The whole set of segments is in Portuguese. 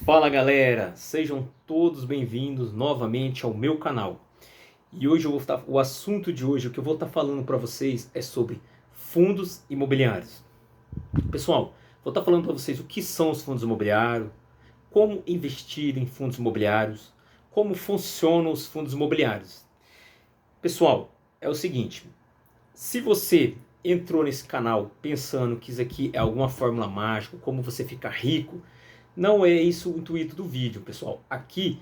Fala galera, sejam todos bem-vindos novamente ao meu canal. E hoje o assunto de hoje, o que eu vou estar falando para vocês é sobre fundos imobiliários. Pessoal, vou estar falando para vocês o que são os fundos imobiliários, como investir em fundos imobiliários, como funcionam os fundos imobiliários. Pessoal, é o seguinte, se você entrou nesse canal pensando que isso aqui é alguma fórmula mágica, como você ficar rico, não é isso o intuito do vídeo, pessoal. Aqui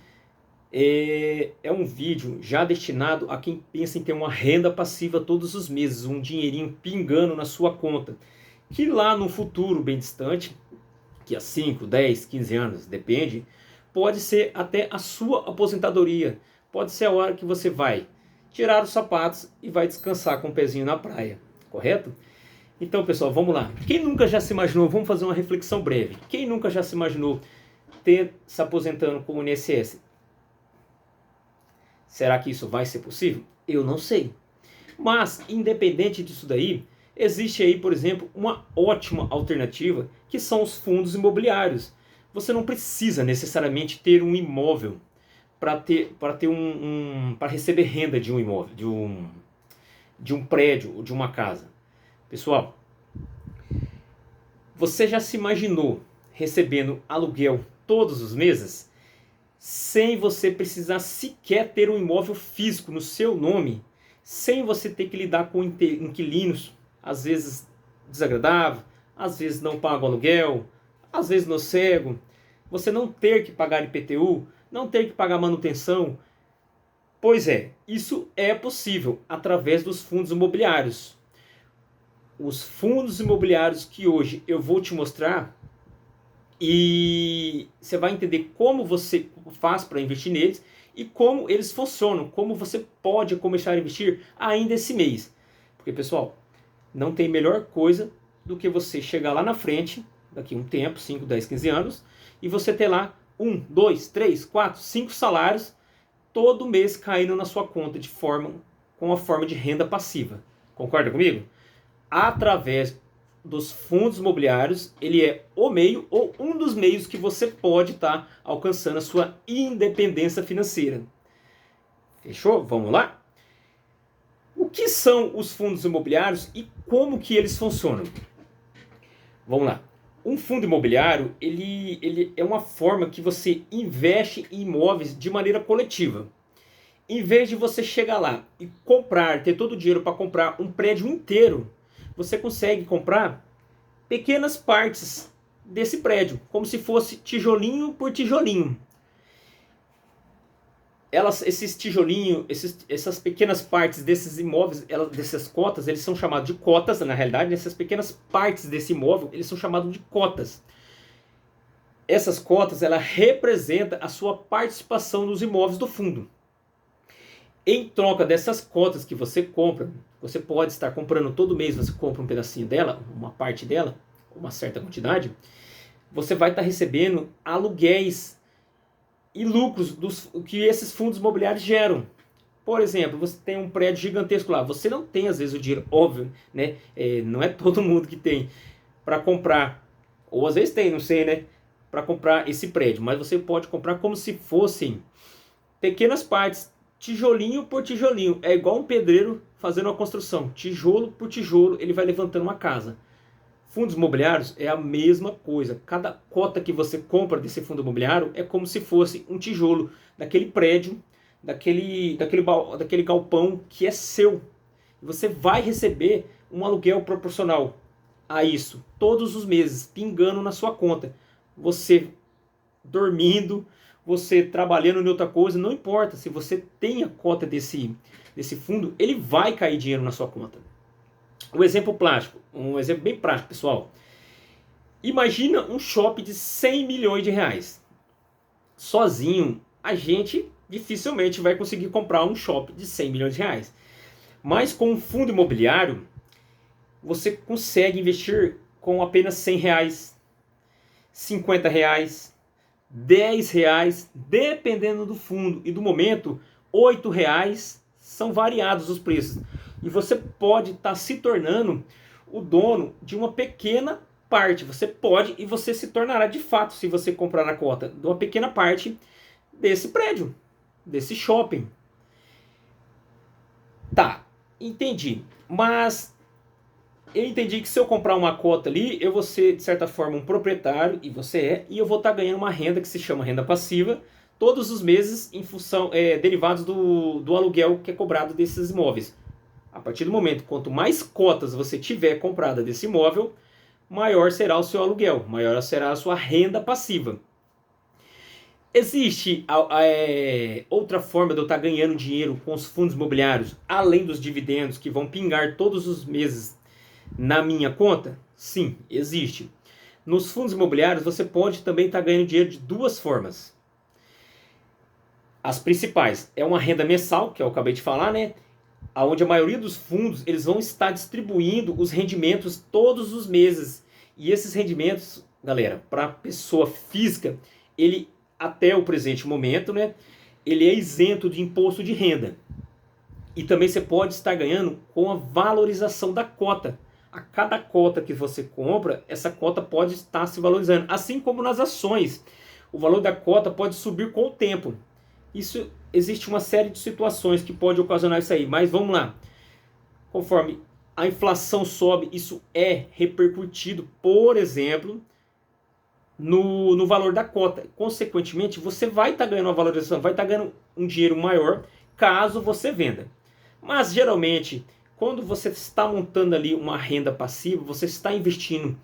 é um vídeo já destinado a quem pensa em ter uma renda passiva todos os meses, um dinheirinho pingando na sua conta, que lá no futuro bem distante, que há 5, 10, 15 anos, depende, pode ser até a sua aposentadoria, pode ser a hora que você vai tirar os sapatos e vai descansar com o pezinho na praia, correto? Então, pessoal, vamos lá. Quem nunca já se imaginou, vamos fazer uma reflexão breve. Quem nunca já se imaginou se aposentando com o INSS? Será que isso vai ser possível? Eu não sei. Mas, independente disso daí, existe aí, por exemplo, uma ótima alternativa, que são os fundos imobiliários. Você não precisa necessariamente ter um imóvel para receber renda de um imóvel, de um prédio ou de uma casa. Pessoal, você já se imaginou recebendo aluguel todos os meses sem você precisar sequer ter um imóvel físico no seu nome, sem você ter que lidar com inquilinos, às vezes desagradável, às vezes não pagam aluguel, às vezes no cego, você não ter que pagar IPTU, não ter que pagar manutenção? Pois é, isso é possível através dos fundos imobiliários. Os fundos imobiliários que hoje eu vou te mostrar, e você vai entender como você faz para investir neles e como eles funcionam, como você pode começar a investir ainda esse mês. Porque, pessoal, não tem melhor coisa do que você chegar lá na frente, daqui a um tempo, 5, 10, 15 anos, e você ter lá 1, 2, 3, 4, 5 salários todo mês caindo na sua conta com a forma de renda passiva. Concorda comigo? Através dos fundos imobiliários, ele é o meio ou um dos meios que você pode estar alcançando a sua independência financeira. Fechou? Vamos lá? O que são os fundos imobiliários e como que eles funcionam? Vamos lá. Um fundo imobiliário, ele é uma forma que você investe em imóveis de maneira coletiva. Em vez de você chegar lá e ter todo o dinheiro para comprar um prédio inteiro, você consegue comprar pequenas partes desse prédio, como se fosse tijolinho por tijolinho. Esses tijolinhos, essas pequenas partes desses imóveis, dessas cotas, eles são chamados de cotas, na realidade, essas pequenas partes desse imóvel, eles são chamados de cotas. Essas cotas, ela representa a sua participação nos imóveis do fundo. Em troca dessas cotas que você compra, você pode estar comprando todo mês, você compra um pedacinho dela, uma parte dela, uma certa quantidade, você vai estar recebendo aluguéis e lucros que esses fundos imobiliários geram. Por exemplo, você tem um prédio gigantesco lá, você não tem às vezes o dinheiro, óbvio, né? Não é todo mundo que tem para comprar, ou às vezes tem, não sei, né? Para comprar esse prédio, mas você pode comprar como se fossem pequenas partes, tijolinho por tijolinho. É igual um pedreiro fazendo uma construção, tijolo por tijolo, ele vai levantando uma casa. Fundos imobiliários é a mesma coisa. Cada cota que você compra desse fundo imobiliário é como se fosse um tijolo daquele prédio, daquele galpão que é seu. Você vai receber um aluguel proporcional a isso todos os meses, pingando na sua conta. Você dormindo, você trabalhando em outra coisa, não importa. Se você tem a cota desse fundo, ele vai cair dinheiro na sua conta. Um exemplo bem prático, pessoal. Imagina um shopping de 100 milhões de reais. Sozinho, a gente dificilmente vai conseguir comprar um shopping de 100 milhões de reais. Mas com um fundo imobiliário, você consegue investir com apenas 100 reais, 50 reais, 10 reais, dependendo do fundo e do momento, 8 reais, são variados os preços. E você pode estar se tornando o dono de uma pequena parte. Você pode e você se tornará de fato, se você comprar a cota de uma pequena parte desse prédio, desse shopping. Tá, entendi. Mas eu entendi que se eu comprar uma cota ali, eu vou ser, de certa forma, um proprietário, e você é, e eu vou estar ganhando uma renda que se chama renda passiva, todos os meses em função, derivados do aluguel que é cobrado desses imóveis. A partir do momento, quanto mais cotas você tiver comprada desse imóvel, maior será o seu aluguel, maior será a sua renda passiva. Existe outra forma de eu estar ganhando dinheiro com os fundos imobiliários, além dos dividendos que vão pingar todos os meses na minha conta? Sim, existe. Nos fundos imobiliários você pode também estar ganhando dinheiro de duas formas. As principais é uma renda mensal, que eu acabei de falar, né? Onde a maioria dos fundos eles vão estar distribuindo os rendimentos todos os meses. E esses rendimentos, galera, para pessoa física, ele até o presente momento, né, ele é isento de imposto de renda. E também você pode estar ganhando com a valorização da cota. A cada cota que você compra, essa cota pode estar se valorizando. Assim como nas ações, o valor da cota pode subir com o tempo. Isso existe uma série de situações que pode ocasionar isso aí. Mas vamos lá. Conforme a inflação sobe, isso é repercutido, por exemplo, no valor da cota. Consequentemente, você vai estar ganhando uma valorização, vai estar ganhando um dinheiro maior caso você venda. Mas geralmente, quando você está montando ali uma renda passiva, você está investindo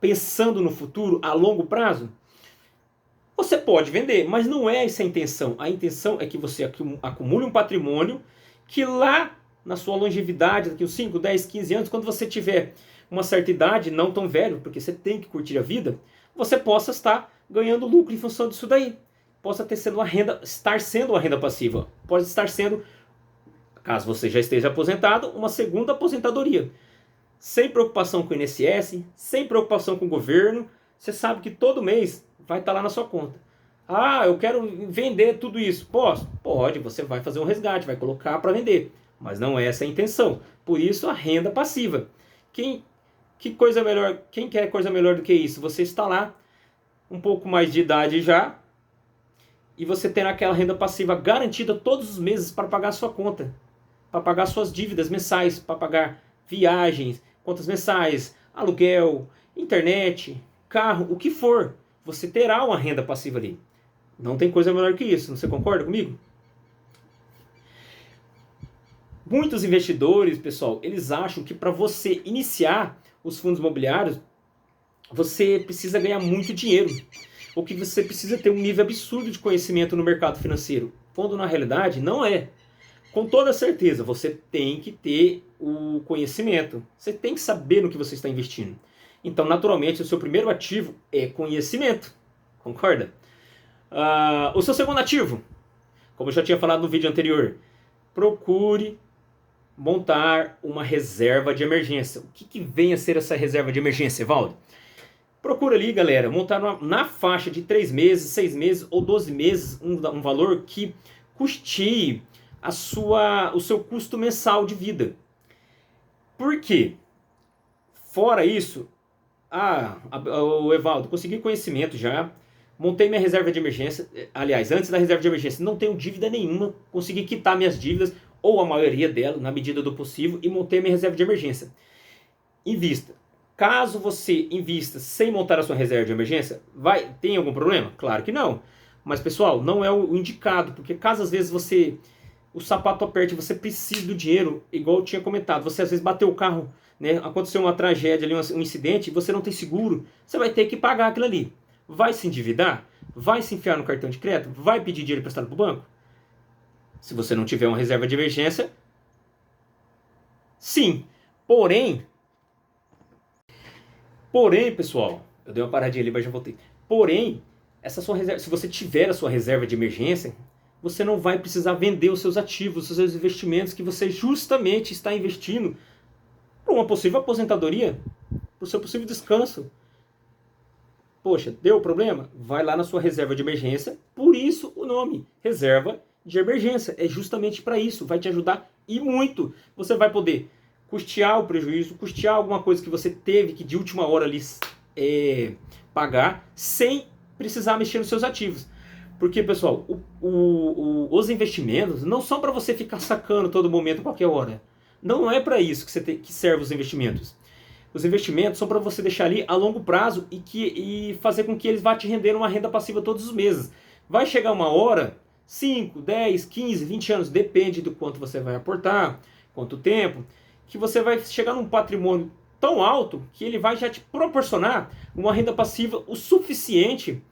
pensando no futuro a longo prazo, você pode vender, mas não é essa a intenção. A intenção é que você acumule um patrimônio que lá na sua longevidade, daqui uns 5, 10, 15 anos, quando você tiver uma certa idade, não tão velho, porque você tem que curtir a vida, você possa estar ganhando lucro em função disso daí. Possa estar sendo uma renda passiva. Pode estar sendo, caso você já esteja aposentado, uma segunda aposentadoria. Sem preocupação com o INSS, sem preocupação com o governo. Você sabe que todo mês vai estar lá na sua conta. Ah, eu quero vender tudo isso. Posso? Pode, você vai fazer um resgate, vai colocar para vender. Mas não é essa a intenção. Por isso a renda passiva. Quem quer coisa melhor do que isso? Você está lá, um pouco mais de idade já, e você terá aquela renda passiva garantida todos os meses para pagar a sua conta, para pagar suas dívidas mensais, para pagar viagens, contas mensais, aluguel, internet, carro, o que for. Você terá uma renda passiva ali. Não tem coisa melhor que isso, você concorda comigo? Muitos investidores, pessoal, eles acham que para você iniciar os fundos imobiliários, você precisa ganhar muito dinheiro, ou que você precisa ter um nível absurdo de conhecimento no mercado financeiro, quando na realidade não é. Com toda certeza, você tem que ter o conhecimento, você tem que saber no que você está investindo. Então, naturalmente, o seu primeiro ativo é conhecimento, concorda? O seu segundo ativo, como eu já tinha falado no vídeo anterior, procure montar uma reserva de emergência. O que vem a ser essa reserva de emergência, Evaldo? Procura ali, galera, montar na faixa de 3 meses, 6 meses ou 12 meses um valor que custeie o seu custo mensal de vida. Por quê? Fora isso, o Evaldo, consegui conhecimento já, montei minha reserva de emergência, aliás, antes da reserva de emergência, não tenho dívida nenhuma, consegui quitar minhas dívidas, ou a maioria delas, na medida do possível, e montei minha reserva de emergência. Invista. Caso você invista sem montar a sua reserva de emergência, tem algum problema? Claro que não. Mas, pessoal, não é o indicado, porque caso às vezes o sapato aperte, você precisa do dinheiro, igual eu tinha comentado, você às vezes bateu o carro, né, aconteceu uma tragédia ali, um incidente, e você não tem seguro, você vai ter que pagar aquilo ali. Vai se endividar? Vai se enfiar no cartão de crédito? Vai pedir dinheiro emprestado para o banco? Se você não tiver uma reserva de emergência, sim. Porém, pessoal, eu dei uma paradinha ali, mas já voltei. Porém, essa sua reserva, se você tiver a sua reserva de emergência, você não vai precisar vender os seus ativos, os seus investimentos que você justamente está investindo para uma possível aposentadoria, para o seu possível descanso. Poxa, deu problema? Vai lá na sua reserva de emergência, por isso o nome, reserva de emergência. É justamente para isso, vai te ajudar e muito. Você vai poder custear o prejuízo, custear alguma coisa que você teve que de última hora ali pagar, sem precisar mexer nos seus ativos. Porque, pessoal, os investimentos não são para você ficar sacando todo momento, qualquer hora. Não é para isso que servem os investimentos. Os investimentos são para você deixar ali a longo prazo e fazer com que eles vá te render uma renda passiva todos os meses. Vai chegar uma hora, 5, 10, 15, 20 anos, depende do quanto você vai aportar, quanto tempo, que você vai chegar num patrimônio tão alto que ele vai já te proporcionar uma renda passiva o suficiente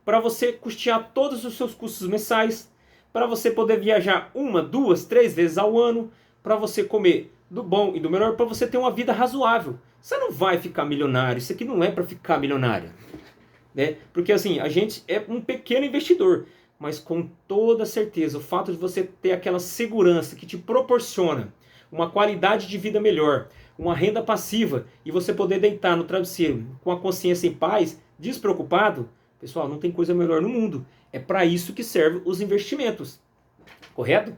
para você custear todos os seus custos mensais, para você poder viajar 1, 2, 3 vezes ao ano, para você comer do bom e do melhor, para você ter uma vida razoável. Você não vai ficar milionário, isso aqui não é para ficar milionário, né? Porque assim, a gente é um pequeno investidor, mas com toda certeza, o fato de você ter aquela segurança que te proporciona uma qualidade de vida melhor, uma renda passiva, e você poder deitar no travesseiro com a consciência em paz, despreocupado, pessoal, não tem coisa melhor no mundo. É para isso que servem os investimentos, correto?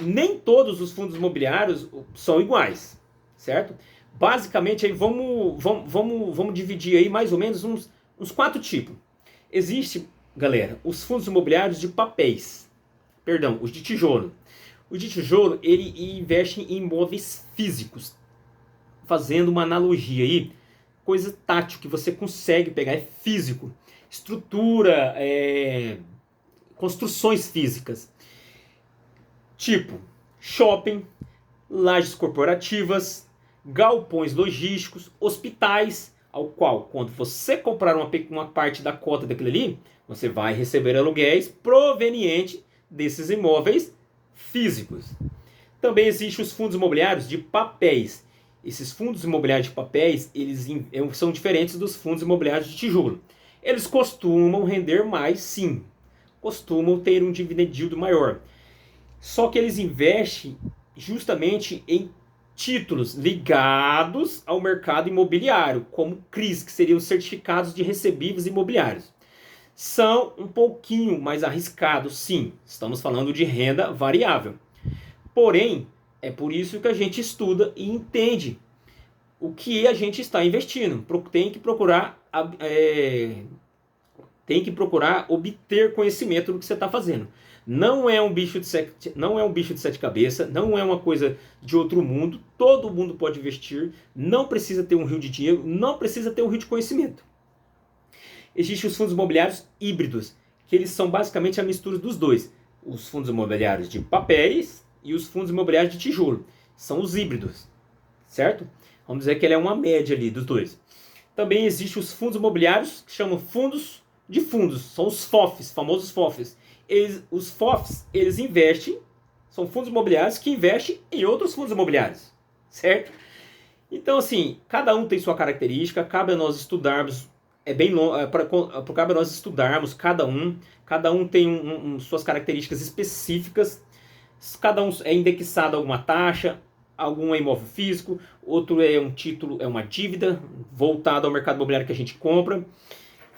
Nem todos os fundos imobiliários são iguais, certo? Basicamente, aí vamos dividir aí mais ou menos uns 4 tipos. Existe, galera, os fundos imobiliários de papéis, perdão, os de tijolo. O de tijolo, ele investe em imóveis físicos. Fazendo uma analogia aí, coisa tátil que você consegue pegar, é físico. Estrutura, construções físicas. Tipo, shopping, lajes corporativas, galpões logísticos, hospitais, ao qual, quando você comprar uma parte da cota daquele ali, você vai receber aluguéis provenientes desses imóveis físicos. Também existem os fundos imobiliários de papéis. Esses fundos imobiliários de papéis, eles são diferentes dos fundos imobiliários de tijolo. Eles costumam render mais, sim. Costumam ter um dividend yield maior. Só que eles investem justamente em títulos ligados ao mercado imobiliário, como CRIs, que seriam certificados de recebíveis imobiliários. São um pouquinho mais arriscados, sim. Estamos falando de renda variável. Porém, é por isso que a gente estuda e entende o que a gente está investindo. Tem que procurar obter conhecimento do que você está fazendo. Não é um bicho de sete cabeças, não é uma coisa de outro mundo. Todo mundo pode investir, não precisa ter um rio de dinheiro, não precisa ter um rio de conhecimento. Existem os fundos imobiliários híbridos, que eles são basicamente a mistura dos dois. Os fundos imobiliários de papéis e os fundos imobiliários de tijolo. São os híbridos, certo? Vamos dizer que ele é uma média ali dos dois. Também existem os fundos imobiliários que chamam fundos de fundos. São os FOFs, famosos FOFs. Os FOFs, eles investem, são fundos imobiliários que investem em outros fundos imobiliários, certo? Então, assim, cada um tem sua característica, cabe a nós estudarmos, cabe a nós estudarmos cada um tem suas características específicas, cada um é indexado a alguma taxa, algum é imóvel físico, outro é um título, é uma dívida voltada ao mercado imobiliário que a gente compra,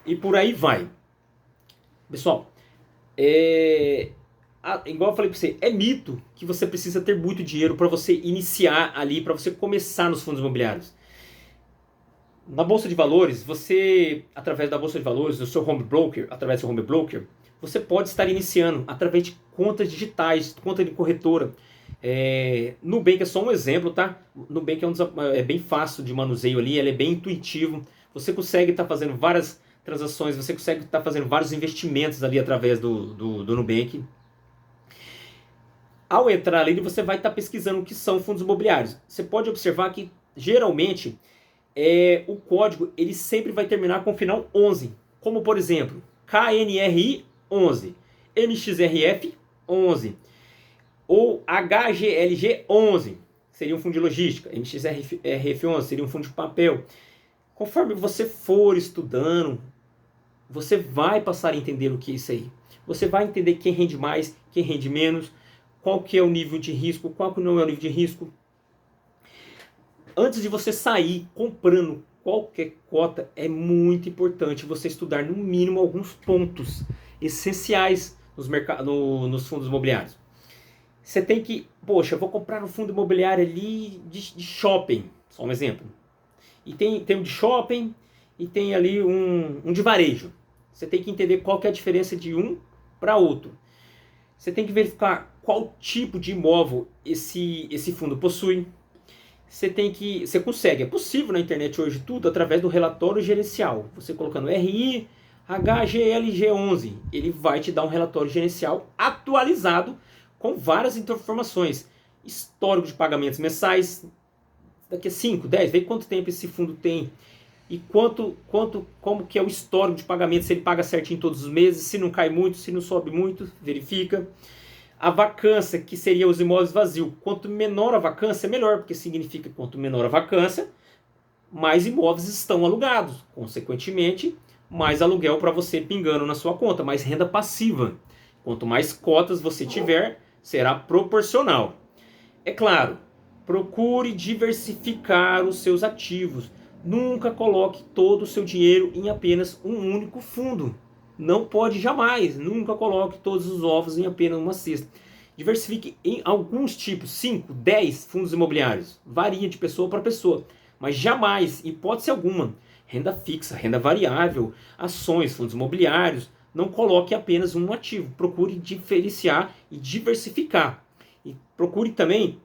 e por aí vai. Pessoal, igual eu falei para você, é mito que você precisa ter muito dinheiro para você iniciar ali, para você começar nos fundos imobiliários. Na Bolsa de Valores, você, através da Bolsa de Valores, do seu home broker, através do seu home broker, você pode estar iniciando através de contas digitais, conta de corretora. Nubank é só um exemplo, tá? Nubank é bem fácil de manuseio ali, ele é bem intuitivo. Você consegue estar fazendo várias transações, você consegue estar fazendo vários investimentos ali através do Nubank. Ao entrar ali, você vai estar pesquisando o que são fundos imobiliários. Você pode observar que, geralmente, o código ele sempre vai terminar com o final 11. Como, por exemplo, KNRI 11, MXRF 11 ou HGLG 11, seria um fundo de logística. MXRF 11 seria um fundo de papel. Conforme você for estudando, você vai passar a entender o que é isso aí. Você vai entender quem rende mais, quem rende menos, qual que é o nível de risco, qual que não é o nível de risco. Antes de você sair comprando qualquer cota, é muito importante você estudar no mínimo alguns pontos essenciais nos fundos imobiliários. Você tem que, poxa, eu vou comprar um fundo imobiliário ali de shopping, só um exemplo. E tem um de shopping e tem ali um de varejo. Você tem que entender qual que é a diferença de um para outro. Você tem que verificar qual tipo de imóvel esse fundo possui. Você consegue, é possível na internet hoje tudo através do relatório gerencial. Você colocando RI HGLG11, ele vai te dar um relatório gerencial atualizado com várias informações. Histórico de pagamentos mensais, daqui a 5, 10, vê quanto tempo esse fundo tem e como que é o histórico de pagamento, se ele paga certinho todos os meses, se não cai muito, se não sobe muito, verifica. A vacância, que seria os imóveis vazios. Quanto menor a vacância, melhor, porque significa que quanto menor a vacância, mais imóveis estão alugados. Consequentemente, mais aluguel para você pingando na sua conta, mais renda passiva. Quanto mais cotas você tiver, será proporcional. É claro, procure diversificar os seus ativos. Nunca coloque todo o seu dinheiro em apenas um único fundo. Não pode jamais, nunca coloque todos os ovos em apenas uma cesta. Diversifique em alguns tipos, 5, 10 fundos imobiliários. Varia de pessoa para pessoa. Mas jamais, hipótese alguma, renda fixa, renda variável, ações, fundos imobiliários. Não coloque apenas um ativo. Procure diferenciar e diversificar. E procure também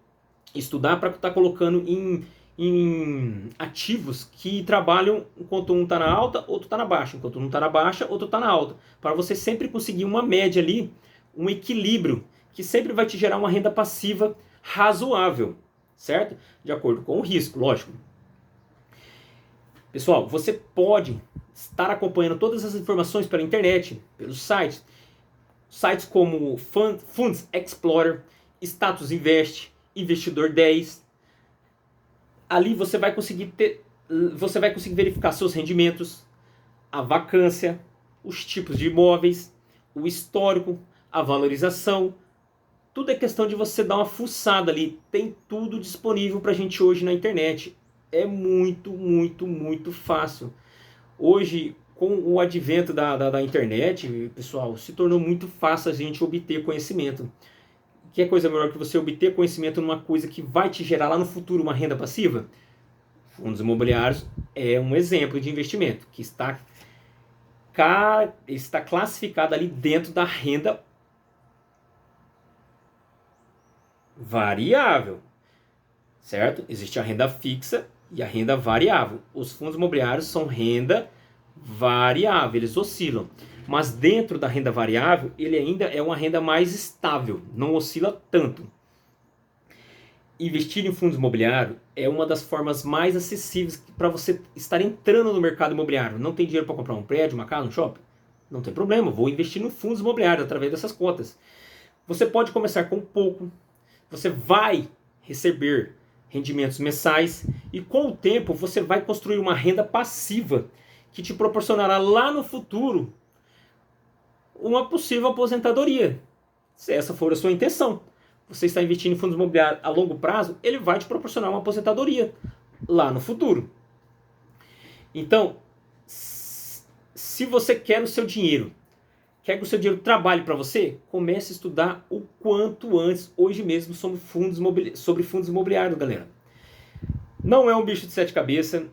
estudar para estar colocando em ativos que trabalham enquanto um está na alta, outro está na baixa. Enquanto um está na baixa, outro está na alta. Para você sempre conseguir uma média ali, um equilíbrio, que sempre vai te gerar uma renda passiva razoável, certo? De acordo com o risco, lógico. Pessoal, você pode estar acompanhando todas as informações pela internet, pelos sites. Sites como Funds Explorer, Status Invest, Investidor 10. Ali você vai conseguir verificar seus rendimentos, a vacância, os tipos de imóveis, o histórico, a valorização. Tudo é questão de você dar uma fuçada ali. Tem tudo disponível para a gente hoje na internet. É muito, muito, muito fácil. Hoje, com o advento da internet, pessoal, se tornou muito fácil a gente obter conhecimento. Que é coisa melhor que você obter conhecimento numa coisa que vai te gerar lá no futuro uma renda passiva? Fundos imobiliários é um exemplo de investimento que está classificado ali dentro da renda variável, certo? Existe a renda fixa e a renda variável. Os fundos imobiliários são renda variável, eles oscilam. Mas dentro da renda variável, ele ainda é uma renda mais estável, não oscila tanto. Investir em fundos imobiliários é uma das formas mais acessíveis para você estar entrando no mercado imobiliário. Não tem dinheiro para comprar um prédio, uma casa, um shopping? Não tem problema, vou investir no fundos imobiliários através dessas cotas. Você pode começar com pouco, você vai receber rendimentos mensais e com o tempo você vai construir uma renda passiva que te proporcionará lá no futuro uma possível aposentadoria, se essa for a sua intenção. Você está investindo em fundos imobiliários a longo prazo, ele vai te proporcionar uma aposentadoria lá no futuro. Então, se você quer o seu dinheiro, quer que o seu dinheiro trabalhe para você, comece a estudar o quanto antes, hoje mesmo, sobre fundos imobiliários, galera. Não é um bicho de sete cabeças,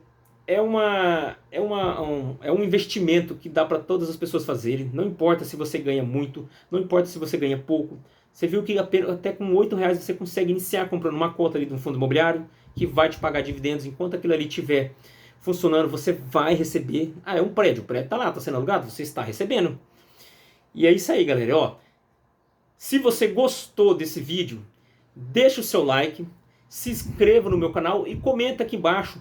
é um investimento que dá para todas as pessoas fazerem. Não importa se você ganha muito, não importa se você ganha pouco. Você viu que até com R$8 você consegue iniciar comprando uma cota ali de um fundo imobiliário que vai te pagar dividendos. Enquanto aquilo ali estiver funcionando, você vai receber. Ah, é um prédio, o prédio está lá, está sendo alugado, você está recebendo. E é isso aí, galera. Ó, se você gostou desse vídeo, deixa o seu like, se inscreva no meu canal e comenta aqui embaixo